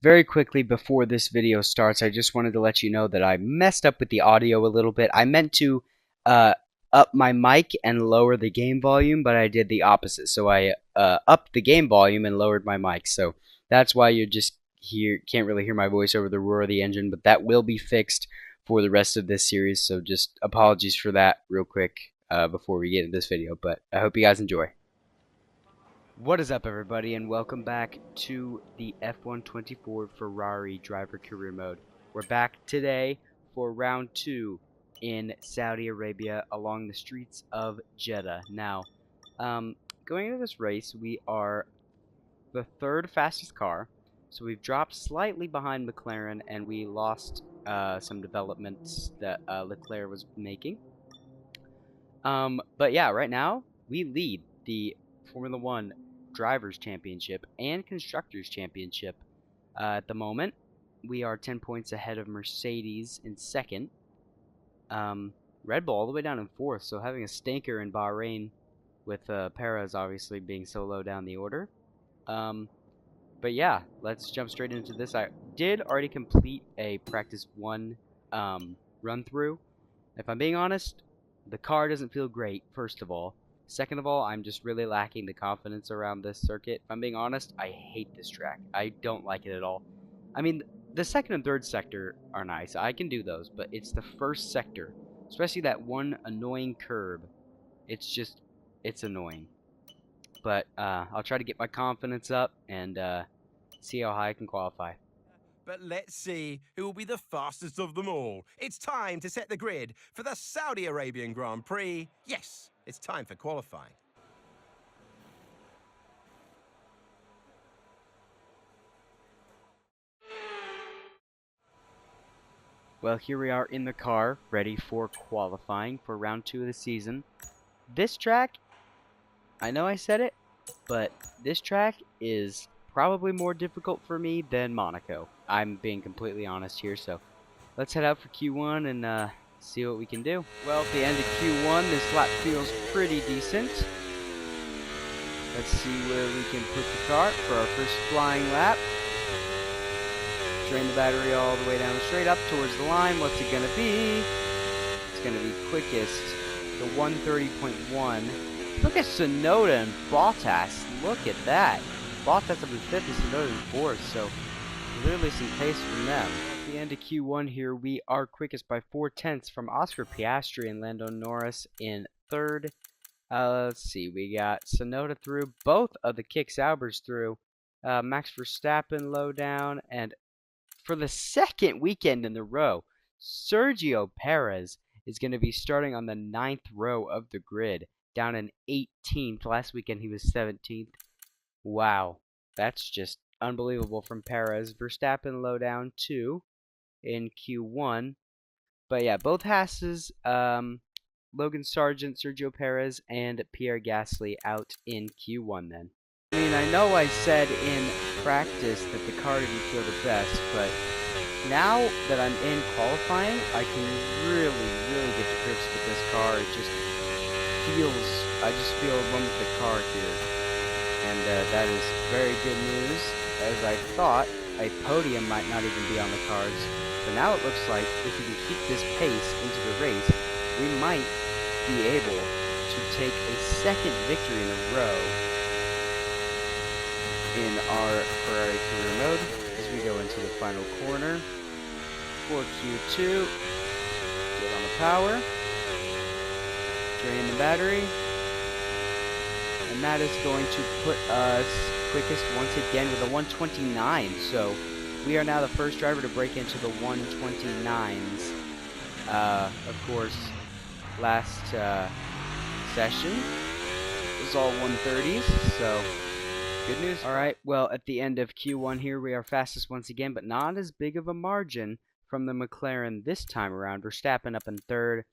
very quickly before this video starts, I just wanted to let you know that I messed up with the audio a little bit. I meant to uh, up my mic and lower the game volume, but I did the opposite. So I upped the game volume and lowered my mic. So that's why you just can't really hear my voice over the roar of the engine, but that will be fixed for the rest of this series. So just apologies for that real quick before we get into this video, but I hope you guys enjoy. What is up, everybody, and welcome back to the F124 Ferrari driver career mode. We're back today for round 2 in Saudi Arabia along the streets of Jeddah. Now, going into this race, we are the third fastest car, so we've dropped slightly behind McLaren, and we lost some developments that Leclerc was making. But yeah, right now we lead the Formula One Drivers' Championship and Constructors' Championship. At the moment, we are 10 points ahead of Mercedes in second. Red Bull all the way down in fourth, so having a stinker in Bahrain with Perez obviously being so low down the order. But yeah, let's jump straight into this. I did already complete a practice 1 run through. If I'm being honest, the car doesn't feel great, first of all. Second of all, I'm just really lacking the confidence around this circuit. If I'm being honest, I hate this track. I don't like it at all. I mean, the second and third sector are nice. I can do those, but it's the first sector, especially that one annoying curb. It's annoying. But I'll try to get my confidence up and see how high I can qualify. But let's see who will be the fastest of them all. It's time to set the grid for the Saudi Arabian Grand Prix. Yes, it's time for qualifying. Well, here we are in the car, ready for qualifying for round 2 of the season. This track, I know I said it, but this track is probably more difficult for me than Monaco. I'm being completely honest here, so let's head out for Q1 and see what we can do. Well, at the end of Q1, this lap feels pretty decent. Let's see where we can put the car for our first flying lap. Drain the battery all the way down straight up towards the line. What's it going to be? It's going to be quickest, the 130.1. Look at Tsunoda and Bottas. Look at that. Bottas up in 5th and Tsunoda in 4th, so clearly some pace from them. At the end of Q1 here, we are quickest by 4/10 from Oscar Piastri and Lando Norris in 3rd. Let's see, we got Tsunoda through, both of the Kick Saubers through, Max Verstappen low down, and for the second weekend in a row, Sergio Perez is going to be starting on the 9th row of the grid, down in 18th. Last weekend he was 17th. Wow, that's just unbelievable from Perez. Verstappen low down too in Q1. But yeah, both Hasses, Logan Sargent, Sergio Perez, and Pierre Gasly out in Q1 then. I mean, I know I said in practice that the car didn't feel the best, but now that I'm in qualifying, I can really get to grips with this car. It just feels, I just feel one with the car here. And that is very good news, as I thought a podium might not even be on the cards. But now it looks like if we can keep this pace into the race, we might be able to take a second victory in a row in our Ferrari career mode as we go into the final corner for Q2. Get on the power, drain the battery, and that is going to put us quickest once again with a 129. So we are now the first driver to break into the 129s. Of course, last session was all 130s, so good news. Alright, well, at the end of Q1 here, we are fastest once again, but not as big of a margin from the McLaren this time around. Verstappen up in 3rd.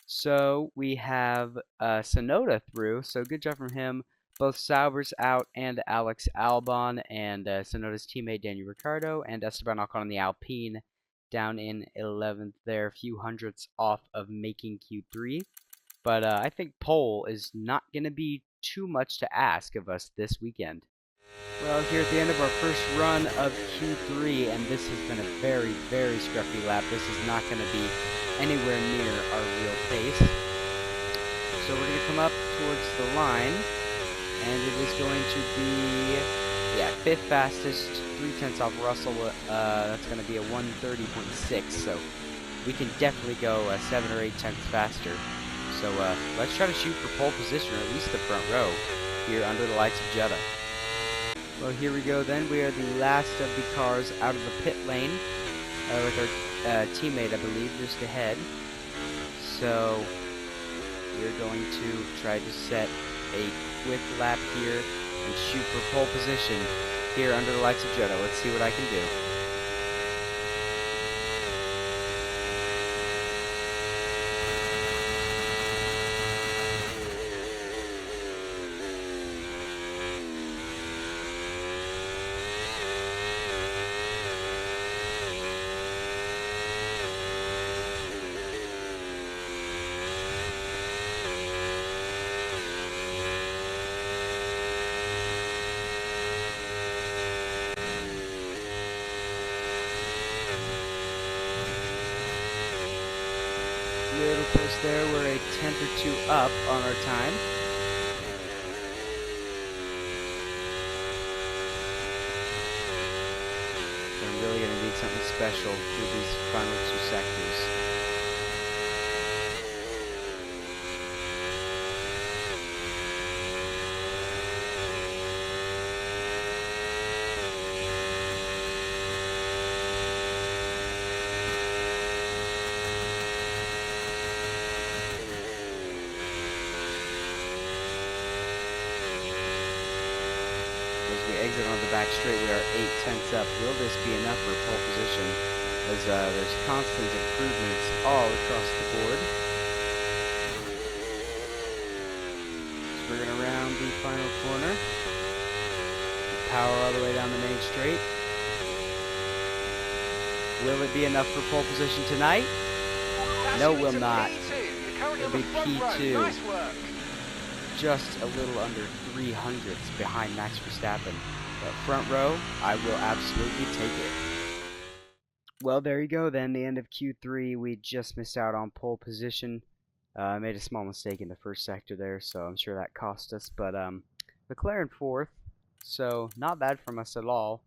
So we have Tsunoda through, so good job from him. Both Saubers out and Alex Albon, and Tsunoda's teammate Daniel Ricciardo, and Esteban Ocon on the Alpine down in 11th there, a few hundredths off of making Q3. But I think pole is not going to be too much to ask of us this weekend. Well, here at the end of our first run of Q3, and this has been a very, very scruffy lap. This is not going to be anywhere near our real pace. So we're going to come up towards the line, and it is going to be, yeah, 5th fastest, 0.3 off Russell. That's going to be a 1:30.6, so we can definitely go 7 or 8 tenths faster. So let's try to shoot for pole position, or at least the front row, here under the lights of Jeddah. Well, here we go then. We are the last of the cars out of the pit lane with our teammate, I believe, just ahead. So we're going to try to set a quick lap here and shoot for pole position here under the lights of Jeddah. Let's see what I can do. Little close there. We're a tenth or two up on our time. So I'm really going to need something special through these final 2 sectors. As we exit on the back straight, we are 8 tenths up. Will this be enough for pole position? As there's constant improvements all across the board. So we're going to round the final corner. Power all the way down the main straight. Will it be enough for pole position tonight? No, will not. It'll be P2. Nice work. Just a little under 300 behind Max Verstappen. But front row, I will absolutely take it. Well, there you go then, the end of Q3. We just missed out on pole position. I made a small mistake in the first sector there, so I'm sure that cost us. But McLaren 4th, so not bad from us at all.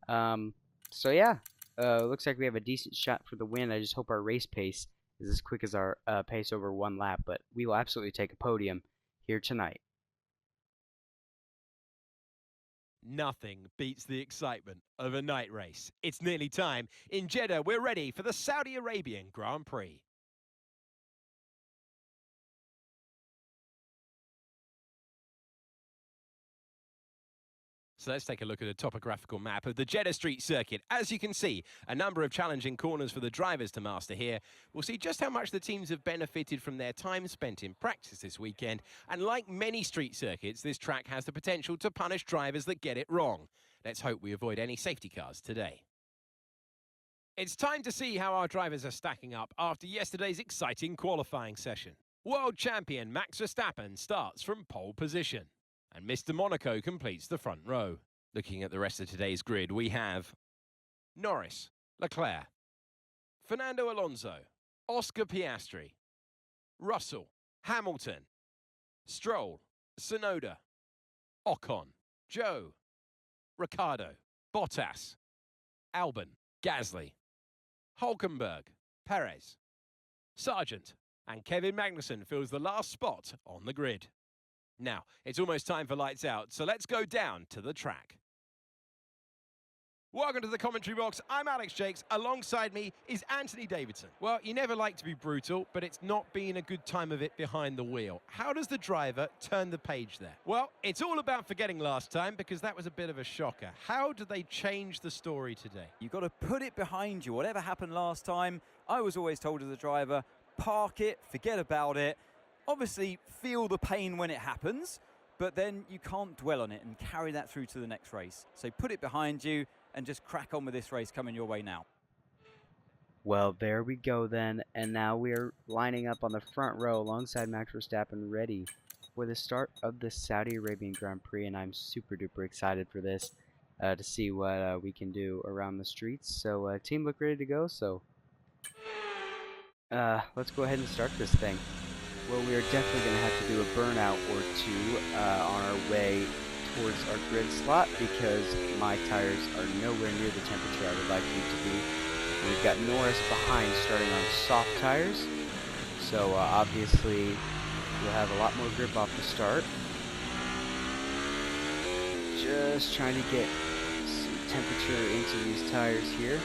So yeah, looks like we have a decent shot for the win. I just hope our race pace is as quick as our pace over 1 lap, but we will absolutely take a podium here tonight. Nothing beats the excitement of a night race. It's nearly time. In Jeddah, we're ready for the Saudi Arabian Grand Prix. So let's take a look at a topographical map of the Jeddah Street Circuit. As you can see, a number of challenging corners for the drivers to master here. We'll see just how much the teams have benefited from their time spent in practice this weekend. And like many street circuits, this track has the potential to punish drivers that get it wrong. Let's hope we avoid any safety cars today. It's time to see how our drivers are stacking up after yesterday's exciting qualifying session. World champion Max Verstappen starts from pole position. And Mr. Monaco completes the front row. Looking at the rest of today's grid, we have Norris, Leclerc, Fernando Alonso, Oscar Piastri, Russell, Hamilton, Stroll, Tsunoda, Ocon, Joe, Ricciardo, Bottas, Albon, Gasly, Hulkenberg, Perez, Sargent, and Kevin Magnussen fills the last spot on the grid. Now, it's almost time for lights out, so let's go down to the track. Welcome to the commentary box. I'm Alex Jakes. Alongside me is Anthony Davidson. Well, you never like to be brutal, but it's not been a good time of it behind the wheel. How does the driver turn the page there? Well, it's all about forgetting last time, because that was a bit of a shocker. How do they change the story today? You've got to put it behind you. Whatever happened last time, I was always told as a driver, park it, forget about it. Obviously, feel the pain when it happens, but then you can't dwell on it and carry that through to the next race. So put it behind you and just crack on with this race coming your way now. Well, there we go then, and now we are lining up on the front row alongside Max Verstappen, ready for the start of the Saudi Arabian Grand Prix, and I'm super duper excited for this to see what we can do around the streets. So team look ready to go, so let's go ahead and start this thing. Well, we are definitely going to have to do a burnout or two on our way towards our grid slot because my tires are nowhere near the temperature I would like them to be. We've got Norris behind starting on soft tires, so obviously we'll have a lot more grip off the start. Just trying to get some temperature into these tires here.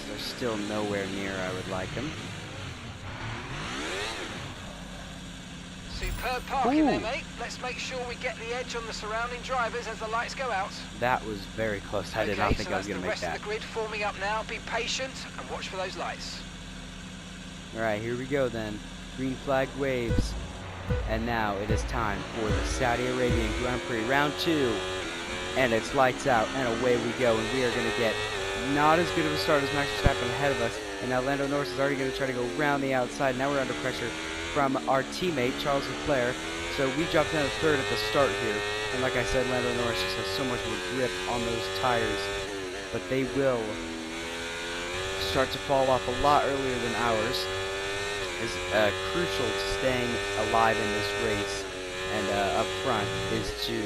They're still nowhere near I would like them. Superb parking there, mate. Let's make sure we get the edge on the surrounding drivers as the lights go out. That was very close. I did not think I was going to make that. The rest of the grid forming up now. Be patient and watch for those lights. Alright, here we go then. Green flag waves. And now it is time for the Saudi Arabian Grand Prix Round 2. And it's lights out and away we go. And we are going to get not as good of a start as Max Verstappen ahead of us. And now Lando Norris is already going to try to go around the outside. Now we're under pressure from our teammate, Charles Leclerc. So we dropped down to third at the start here. And like I said, Lando Norris just has so much more grip on those tires. But they will start to fall off a lot earlier than ours. Is crucial to staying alive in this race. And up front is to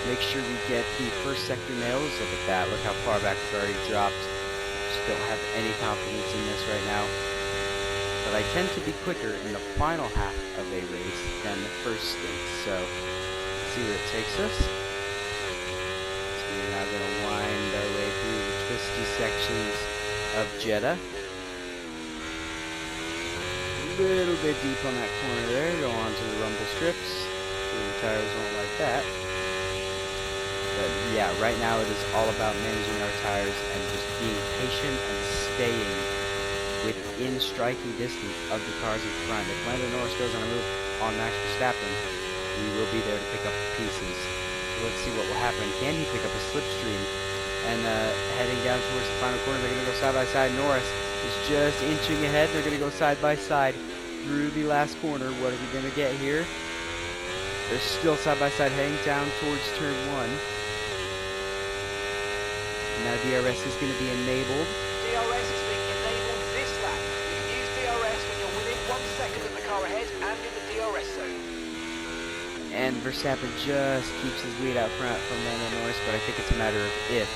make sure we get the first sector nails. Look at that. Look how far back we've already dropped. Just don't have any confidence in this right now. But I tend to be quicker in the final half of a race than the first stint. So, let's see where it takes us. So we're now going to wind our way through the twisty sections of Jeddah. A little bit deep on that corner there. Go on to the rumble strips. Sure the tires won't like that. But yeah, right now it is all about managing our tires and just being patient and staying within striking distance of the cars in front. If Lando Norris goes on a move on Max Verstappen, we will be there to pick up the pieces. So let's see what will happen. Can he pick up a slipstream? And heading down towards the final corner, they're going to go side by side. Norris is just inching ahead. They're going to go side by side through the last corner. What are we going to get here? They're still side by side heading down towards turn 1. And now DRS is going to be enabled. DRS is being enabled this lap. You can use DRS when you're within 1 second of the car ahead and in the DRS zone. And Verstappen just keeps his lead out front from Lando Norris, but I think it's a matter of if.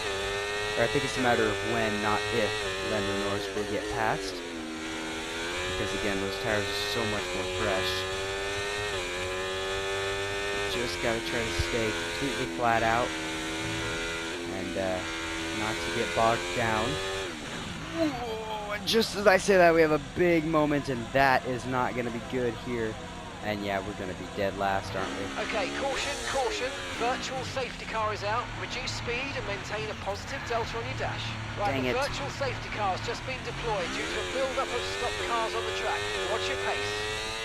Or I think it's a matter of when, not if, Lando Norris will get past. Because again, those tires are so much more fresh. Just gotta try to stay completely flat out. And not to get bogged down. Whoa, and just as I say that, we have a big moment, and that is not gonna be good here. And yeah, we're going to be dead last, aren't we? Okay, caution, caution. Virtual safety car is out. Reduce speed and maintain a positive delta on your dash. Right, Dang the it. virtual safety car has just been deployed due to a build-up of stopped cars on the track. Watch your pace.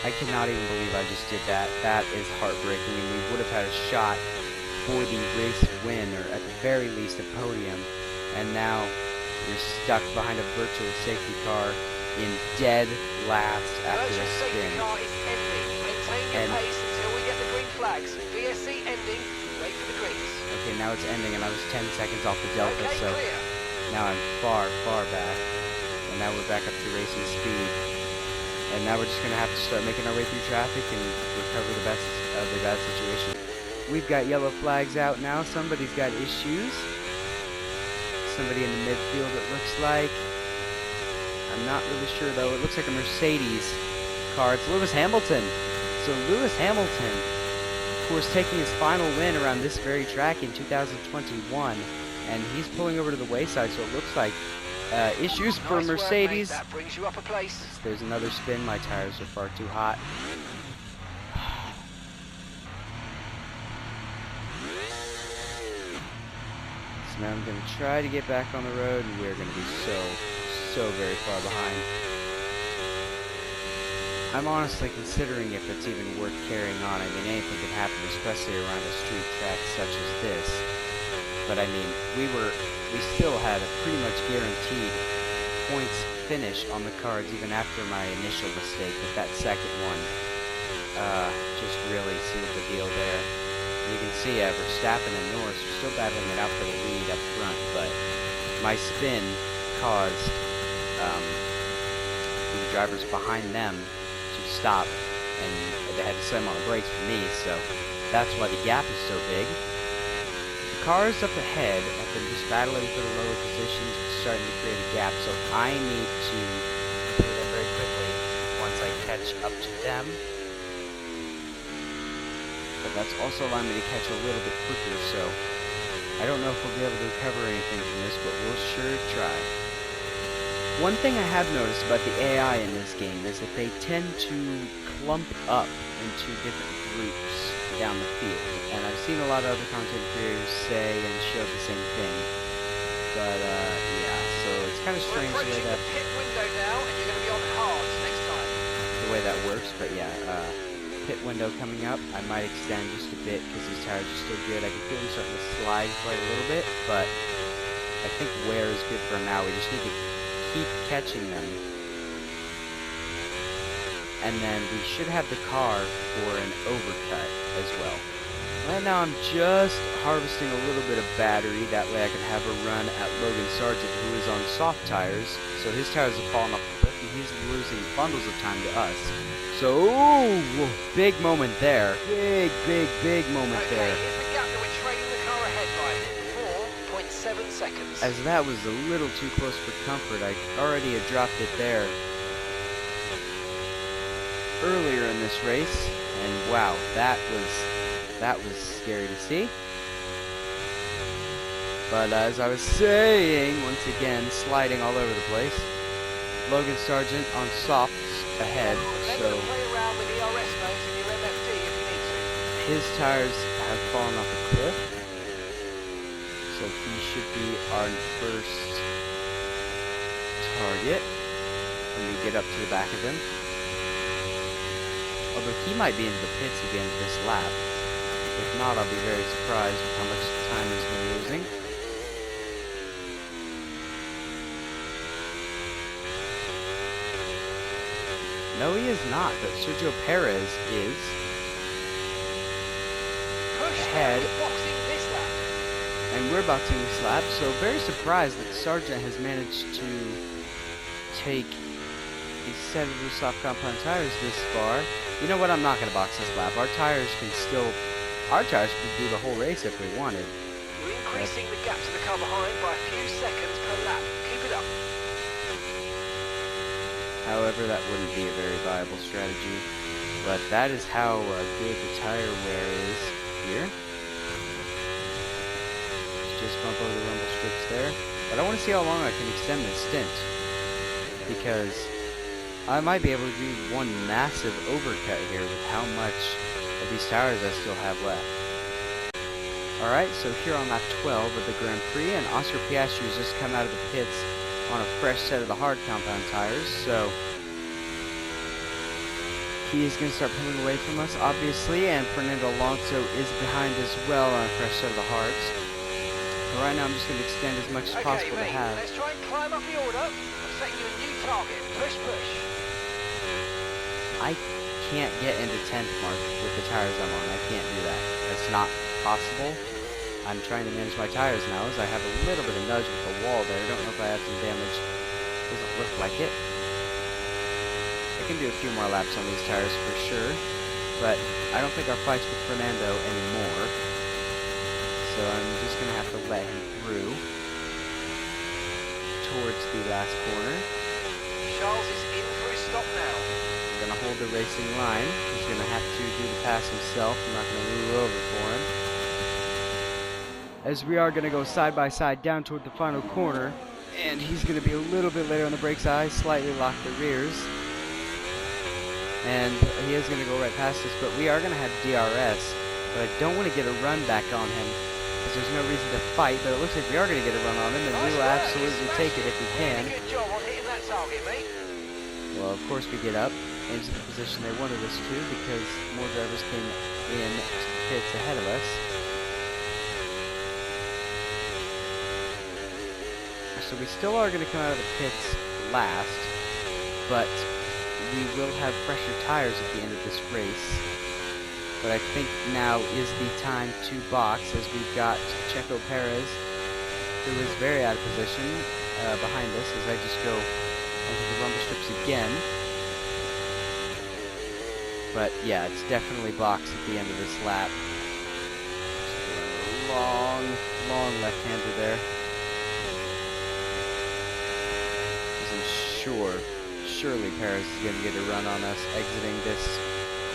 I cannot even believe I just did that. That is heartbreaking, and we would have had a shot for the race win, or at the very least a podium. And now you're stuck behind a virtual safety car in dead last after Virtual a safety spin. car is ending. Maintain your pace until we get the green flags. VSC ending. Wait for the greens. Okay, now it's ending, and I was 10 seconds off the delta, Okay, so clear. now I'm far, far back. And now we're back up to racing speed. And now we're just going to have to start making our way through traffic and recover the best of the bad situation. We've got yellow flags out now. Somebody's got issues. Somebody in the midfield, it looks like. I'm not really sure, though. It looks like a Mercedes car. It's Lewis Hamilton. So Lewis Hamilton, of course, taking his final win around this very track in 2021. And he's pulling over to the wayside, so it looks like issues for Nice work, Mercedes. mate. That brings you up a place. There's another spin. My tires are far too hot. So now I'm going to try to get back on the road, and we're going to be so very far behind. I'm honestly considering if it's even worth carrying on. I mean, anything can happen, especially around a street track such as this. But I mean, we still had a pretty much guaranteed points finish on the cards even after my initial mistake, but that second one just really sealed the deal there. You can see Verstappen and Norris are still battling it out for the lead up front, but my spin caused the drivers behind them to stop, and they had to slam on the brakes for me, so that's why the gap is so big. The cars up ahead have been just battling for the lower positions, starting to create a gap, so I need to clear them very quickly once I catch up to them. But that's also allowing me to catch a little bit quicker, so I don't know if we'll be able to recover anything from this, but we'll sure try. One thing I have noticed about the AI in this game is that they tend to clump up into different groups down the field, and I've seen a lot of other content creators say and show the same thing. But yeah, so it's kind of strange the way that pit window now, and you're going to be on hards next time. The way that works, but yeah, pit window coming up. I might extend just a bit because these tires are still good. I can feel them starting to slide quite a little bit, but I think wear is good for now. We just need to keep catching them, and then we should have the car for an overcut as well. Right now I'm just harvesting a little bit of battery, that way I can have a run at Logan Sargent, who is on soft tires, so his tires have fallen off the cliff and he's losing bundles of time to us. So, ooh, big moment there. Big moment there. Here's the gap that we're trailing the car ahead by 4.7 seconds. As that was a little too close for comfort, I already had dropped it there earlier in this race, and wow, that was scary to see. But as I was saying, once again, sliding all over the place. Logan Sargent on softs ahead, so Play around with ERS modes in your MFD if you need to. his tires have fallen off a cliff, so he should be our first target when we get up to the back of him. Although he might be into the pits again this lap. If not, I'll be very surprised with how much time he's been losing. No, he is not, but Sergio Perez is ahead, Boxing this lap. and we're boxing this lap, so very surprised that Sargent has managed to take a set of the soft compound tires this far. You know what, I'm not going to box this lap. Our tires could do the whole race if we wanted. We're increasing the gap to the car behind by a few seconds per lap. Keep it up. However, that wouldn't be a very viable strategy. But that is how good the tire wear is here. Let's just bump over the rumble strips there. But I want to see how long I can extend this stint, because I might be able to do one massive overcut here with how much of these tires I still have left. Alright, so here on lap 12 of the Grand Prix, and Oscar Piastri has just come out of the pits on a fresh set of the hard compound tires, so he is going to start pulling away from us, obviously, and Fernando Alonso is behind as well on a fresh set of the hards. But right now I'm just going to extend as much as possible mate, to have. let's try and climb up the order. I'm setting you a new target. Push. I can't get into 10th mark with the tires I'm on. I can't do that. That's not possible. I'm trying to manage my tires now as I have a little bit of nudge with the wall there. I don't know if I have some damage. Doesn't look like it. I can do a few more laps on these tires for sure, but I don't think our fight's with Fernando anymore. So I'm just going to have to let him through towards the last corner. Charles is in for his stop now. I'm going to hold the racing line. He's going to have to do the pass himself. I'm not going to move over for him. As we are going to go side by side down toward the final corner, and he's going to be a little bit later on the brakes. I slightly lock the rears, and he is going to go right past us, but we are going to have DRS, but I don't want to get a run back on him because there's no reason to fight, but it looks like we are going to get a run on him, and we will absolutely take it if we can. Good job on hitting that target, mate. Well, of course we get up into the position they wanted us to because more drivers came in to the pits ahead of us. So we still are going to come out of the pits last, but we will have fresher tires at the end of this race. But I think now is the time to box, as we've got Checo Perez, who is very out of position behind us, as I just go onto the rumble strips again. But yeah, it's definitely box at the end of this lap. Long left-hander there. Wasn't surely Perez is going to get a run on us exiting this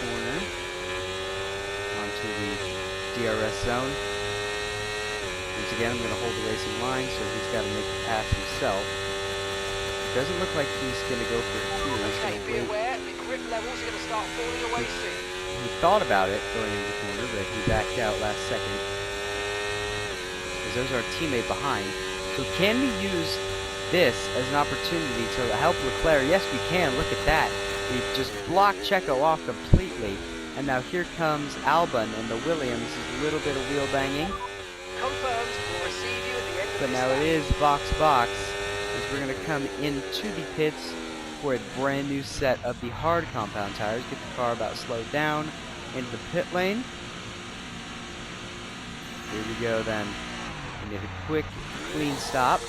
corner onto the DRS zone. Once again, I'm going to hold the racing line, so he's got to make the pass himself. Doesn't look like he's going to go for it here. He's Okay, going to be wait. aware, the grip levels are going to start falling away soon. He thought about it going into the corner, but he backed out last second. Because there's our teammate behind. So can we use this as an opportunity to help Leclerc? Yes, we can. Look at that. We just blocked Checo off completely. And now here comes Albon and the Williams. A little bit of wheel banging. Confirmed, we'll receive you at the end of But this now lap. it is box, as we're going to come into the pits for a brand new set of the hard compound tires. Get the car about slowed down into the pit lane. Here we go then. We need a quick, clean stop.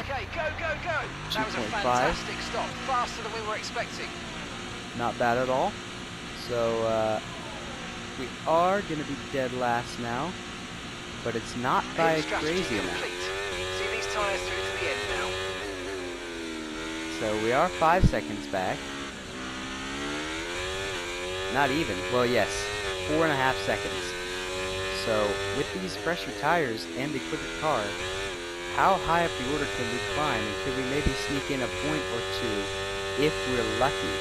Okay, go! That was a 2.5. fantastic stop, faster than we were expecting. Not bad at all. So we are going to be dead last now, but it's not by Pit strategy crazy amount. complete. See these tyres through to the end now. So we are 5 seconds back. Not even. Well, yes, 4.5 seconds. So with these fresher tires and the quicker car, how high up the order can we climb, and could we maybe sneak in a point or two if we're lucky?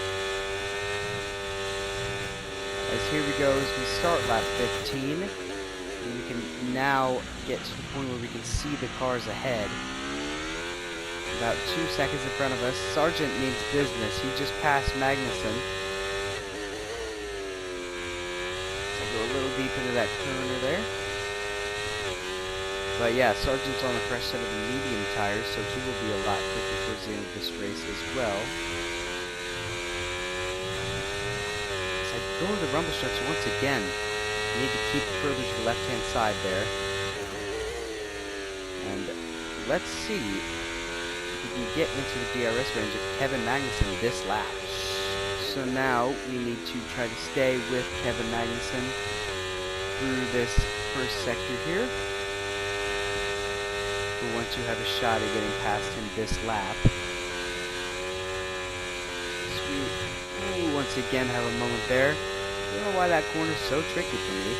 As here we go, as we start lap 15, and we can now get to the point where we can see the cars ahead. About 2 seconds in front of us. Sargent means business. He just passed Magnussen. So go a little deep into that corner there. But yeah, Sargent's on a fresh set of the medium tires, so he will be a lot quicker towards the end of this race as well. As I go to the rumble strips once again, we need to keep further to the left-hand side there. And let's see if we can get into the DRS range of Kevin Magnussen this lap. So now we need to try to stay with Kevin Magnussen through this first sector here. We want to have a shot at getting past him this lap. So we once again have a moment there. I don't know why that corner is so tricky for me.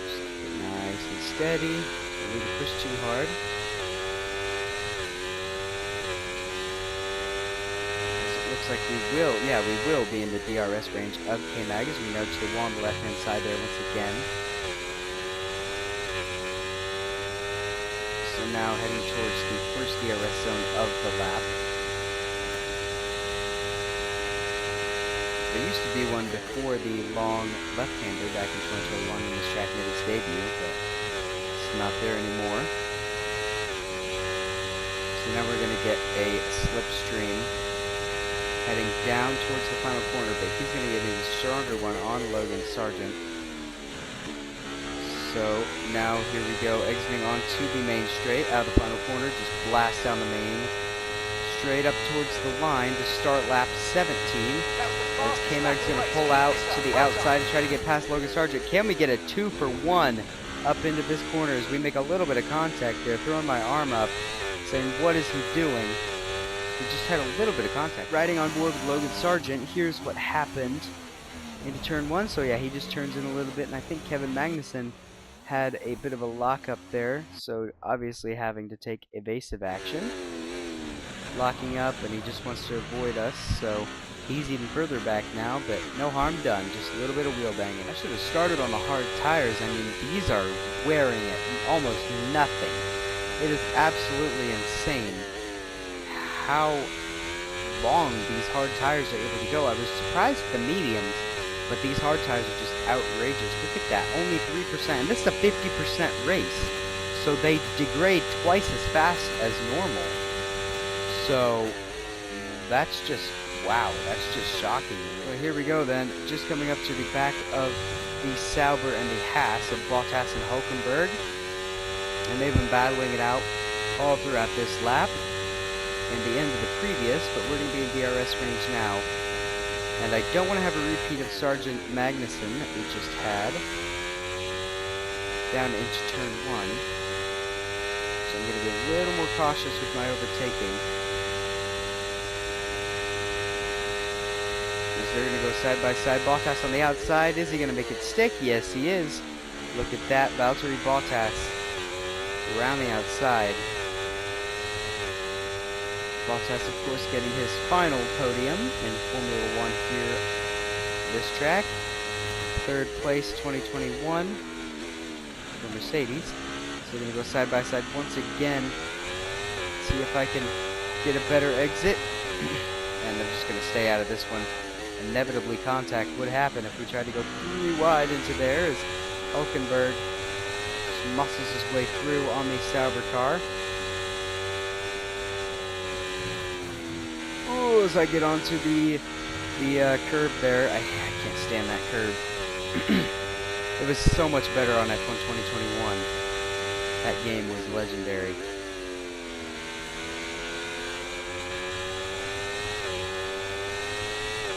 Just keep it nice and steady. Don't need to push too hard. Looks like we will be in the DRS range of K-Mag, as we know to the wall on the left-hand side there once again. So now heading towards the first DRS zone of the lap. There used to be one before the long left-hander back in 2021 when this track made its debut, but it's not there anymore. So now we're going to get a slipstream heading down towards the final corner, but he's going to get a stronger one on Logan Sargent. So now here we go, exiting onto the main straight, out of the final corner, just blast down the main, straight up towards the line to start lap 17. As K-Mag's going to pull out to the outside and try to get past Logan Sargent. Can we get a 2-for-1 up into this corner as we make a little bit of contact there, throwing my arm up, saying, what is he doing? We just had a little bit of contact. Riding on board with Logan Sargent, here's what happened into turn 1. So yeah, he just turns in a little bit, and I think Kevin Magnussen had a bit of a lockup there, so obviously having to take evasive action. Locking up, and he just wants to avoid us, so he's even further back now, but no harm done, just a little bit of wheel banging. I should have started on the hard tires. I mean, these are wearing it almost nothing. It is absolutely insane how long these hard tires are able to go. I was surprised at the mediums, but these hard tires are just outrageous. Look at that, only 3%, and this is a 50% race. so they degrade twice as fast as normal. So that's just, wow, that's just shocking. Well, here we go then, just coming up to the back of the Sauber and the Haas of Bottas and Hulkenberg. And they've been battling it out all throughout this lap and the end of the previous, but we're going to be in DRS range now. And I don't want to have a repeat of Sergeant Magnussen that we just had down into turn 1. So I'm going to be a little more cautious with my overtaking. As they're going to go side by side. Bottas on the outside. Is he going to make it stick? Yes, he is. Look at that. Valtteri Bottas around the outside. Bottas, of course, getting his final podium in Formula 1 here this track. 3rd place 2021 for Mercedes. So we're going to go side by side once again. See if I can get a better exit. And I'm just going to stay out of this one. Inevitably, contact would happen if we tried to go 3 wide into there, as Hulkenberg just muscles his way through on the Sauber car. Oh, as I get onto the curb there, I can't stand that curb. It was so much better on F1 2021. That game was legendary.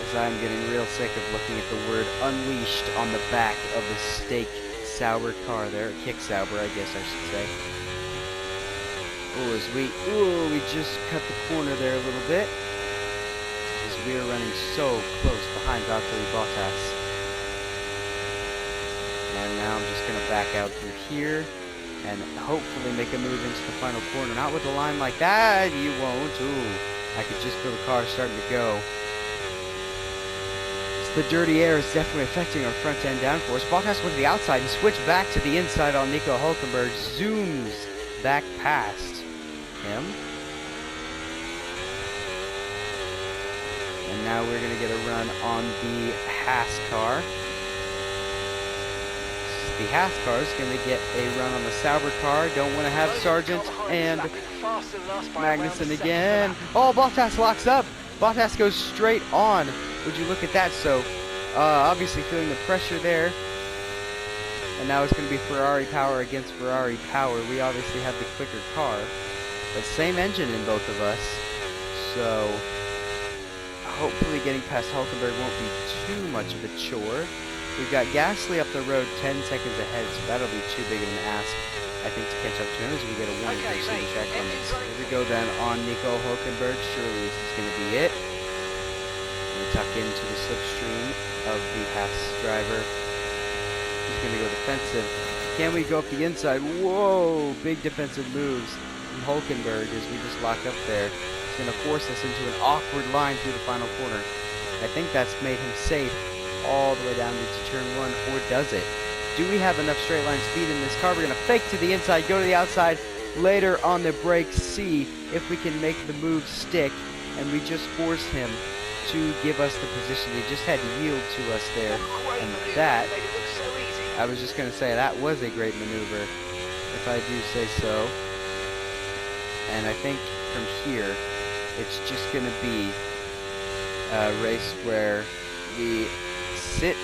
As I'm getting real sick of looking at the word unleashed on the back of the steak Sauber car there. Kick Sauber, I guess I should say. Oh, as we just cut the corner there a little bit. As we are running so close behind Valtteri Bottas. And now I'm just going to back out through here and hopefully make a move into the final corner. Not with a line like that, you won't. Ooh, I could just feel the car starting to go. The dirty air is definitely affecting our front end downforce. Bottas went to the outside and switched back to the inside on Nico Hulkenberg. Zooms back past him. And now we're going to get a run on the Haas car. The Haas car is going to get a run on the Sauber car. Don't want to have Sargent and Magnussen again. Oh, Bottas locks up. Bottas goes straight on. Would you look at that? So, obviously feeling the pressure there. And now it's going to be Ferrari power against Ferrari power. We obviously have the quicker car, but same engine in both of us. So, hopefully getting past Hulkenberg won't be too much of a chore. We've got Gasly up the road 10 seconds ahead, so that'll be too big of an ask, I think, to catch up to him as we get a 1 check on this. Here we go then on Nico Hulkenberg. Surely this is going to be it. We tuck into the slipstream of the Haas driver. He's going to go defensive. Can we go up the inside? Whoa! Big defensive moves from Hulkenberg as we just lock up there. It's going to force us into an awkward line through the final corner. I think that's made him safe all the way down into turn 1, or does it? Do we have enough straight line speed in this car? We're going to fake to the inside, go to the outside, later on the brakes, see if we can make the move stick, and we just force him to give us the position. He just had to yield to us there, and that, I was just going to say, that was a great maneuver, if I do say so. And I think from here, it's just going to be a race where we sit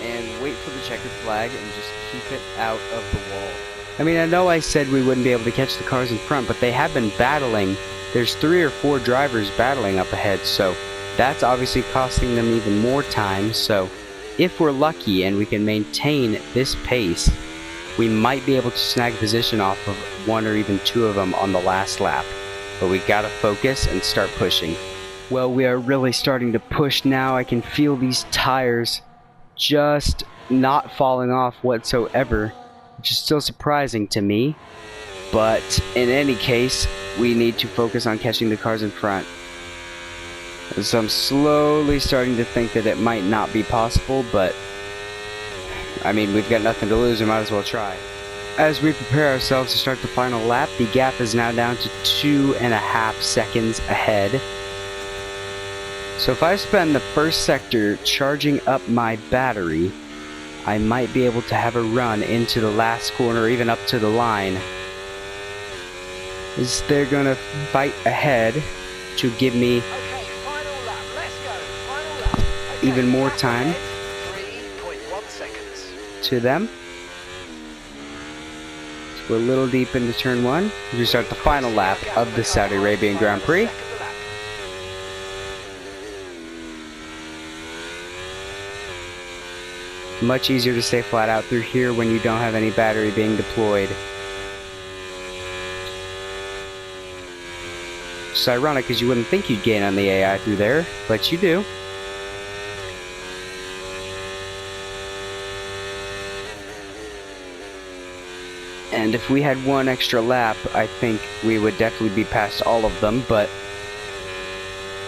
and wait for the checkered flag and just keep it out of the wall. I mean, I know I said we wouldn't be able to catch the cars in front, but they have been battling. There's 3 or 4 drivers battling up ahead, so that's obviously costing them even more time. So if we're lucky and we can maintain this pace, we might be able to snag position off of 1 or even 2 of them on the last lap. But we gotta focus and start pushing. Well, we are really starting to push now. I can feel these tires just not falling off whatsoever, which is still surprising to me. But in any case, we need to focus on catching the cars in front. So I'm slowly starting to think that it might not be possible, but I mean, we've got nothing to lose, we might as well try. As we prepare ourselves to start the final lap, the gap is now down to 2.5 seconds ahead. So if I spend the first sector charging up my battery, I might be able to have a run into the last corner, even up to the line, is they're going to fight ahead to give me Okay, final lap. Let's go. Final lap. Okay, even more lap time ahead, 3.1 seconds. to them. So we're a little deep into turn 1. We start the final lap of the Saudi Arabian Grand Prix. Much easier to stay flat out through here when you don't have any battery being deployed. It's ironic because you wouldn't think you'd gain on the AI through there, but you do. And if we had one extra lap, I think we would definitely be past all of them, but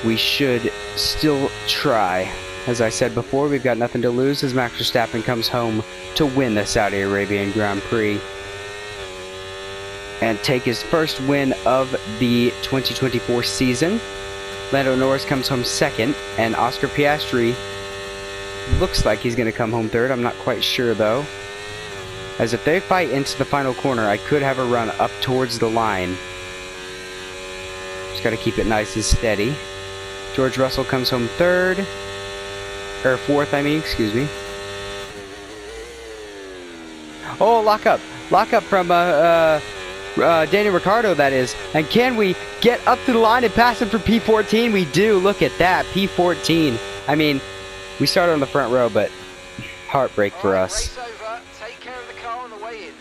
we should still try. As I said before, we've got nothing to lose as Max Verstappen comes home to win the Saudi Arabian Grand Prix and take his first win of the 2024 season. Lando Norris comes home second, and Oscar Piastri looks like he's going to come home third. I'm not quite sure, though. As if they fight into the final corner, I could have a run up towards the line. Just got to keep it nice and steady. George Russell comes home third. Or fourth, I mean, excuse me. Oh, lock up from Daniel Ricciardo, that is. And can we get up to the line and pass him for P14? We do. Look at that, P14. I mean, we started on the front row, but heartbreak for us. Race over. Take care of the car on the way in.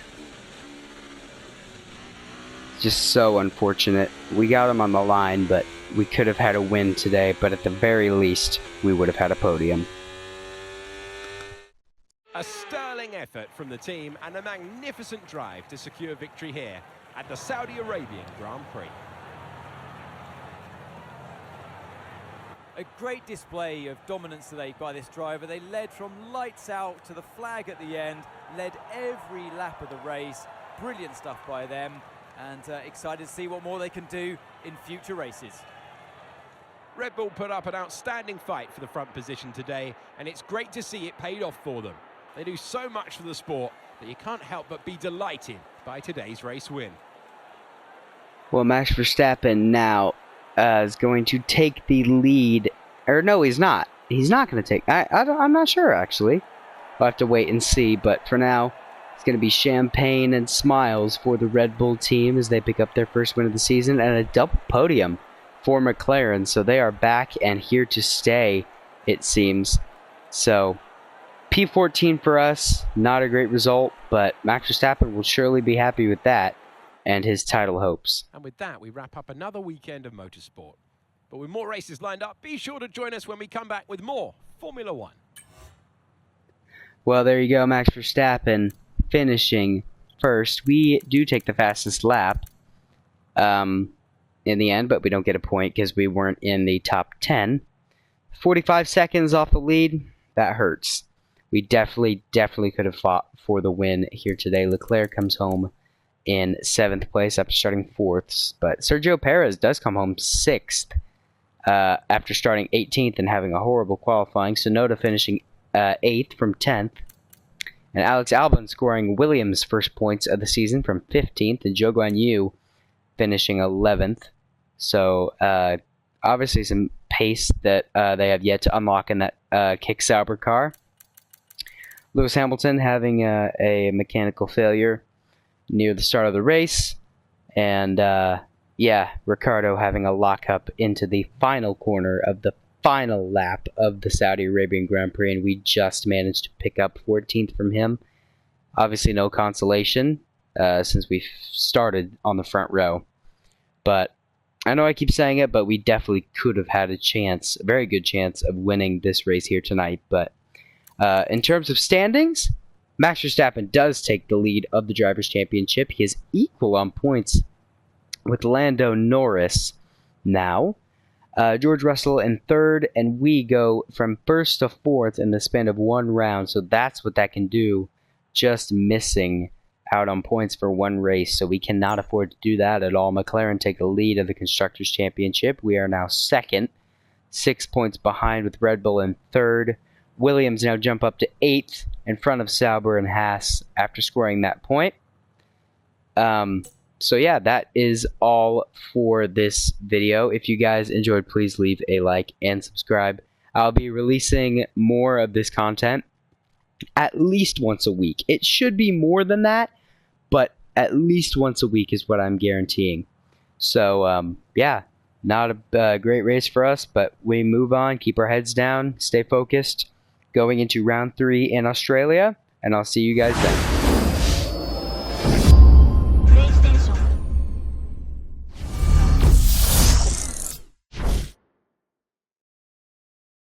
Just so unfortunate. We got him on the line, but we could have had a win today, but at the very least, we would have had a podium. A sterling effort from the team and a magnificent drive to secure victory here at the Saudi Arabian Grand Prix. A great display of dominance today by this driver. They led from lights out to the flag at the end, led every lap of the race. Brilliant stuff by them, and excited to see what more they can do in future races. Red Bull put up an outstanding fight for the front position today, and it's great to see it paid off for them. They do so much for the sport that you can't help but be delighted by today's race win. Well, Max Verstappen now is going to take the lead. Or no, he's not. He's not going to take... I'm not sure, actually. We'll have to wait and see, but for now, it's going to be champagne and smiles for the Red Bull team as they pick up their first win of the season and a double podium for McLaren, so they are back and here to stay, it seems. So, P14 for us, not a great result, but Max Verstappen will surely be happy with that and his title hopes. And with that, we wrap up another weekend of motorsport. But with more races lined up, be sure to join us when we come back with more Formula One. Well, there you go, Max Verstappen finishing first. We do take the fastest lap. In the end, but we don't get a point because we weren't in the top 10. 45 seconds off the lead, that hurts. We definitely could have fought for the win here today. Leclerc comes home in 7th place after starting 4th, but Sergio Perez does come home 6th after starting 18th and having a horrible qualifying. Tsunoda finishing 8th from 10th, and Alex Albon scoring Williams' first points of the season from 15th, and Zhou Guanyu finishing 11th. So, obviously some pace that they have yet to unlock in that Kick Sauber car. Lewis Hamilton having a mechanical failure near the start of the race. And, yeah, Ricciardo having a lockup into the final corner of the final lap of the Saudi Arabian Grand Prix. And we just managed to pick up 14th from him. Obviously no consolation since we started on the front row. But I know I keep saying it, but we definitely could have had a chance, a very good chance of winning this race here tonight. But in terms of standings, Max Verstappen does take the lead of the Drivers' Championship. He is equal on points with Lando Norris now. George Russell in 3rd, and we go from 1st to 4th in the span of one round. So that's what that can do, just missing out on points for one race, so we cannot afford to do that at all. McLaren take the lead of the Constructors' Championship. We are now 2nd, 6 points behind with Red Bull in 3rd. Williams now jump up to 8th in front of Sauber and Haas after scoring that point. So yeah, that is all for this video. If you guys enjoyed, please leave a like and subscribe. I'll be releasing more of this content at least once a week. It should be more than that, but at least once a week is what I'm guaranteeing. So yeah, not a great race for us, but we move on, keep our heads down, stay focused, going into round 3 in Australia, and I'll see you guys then.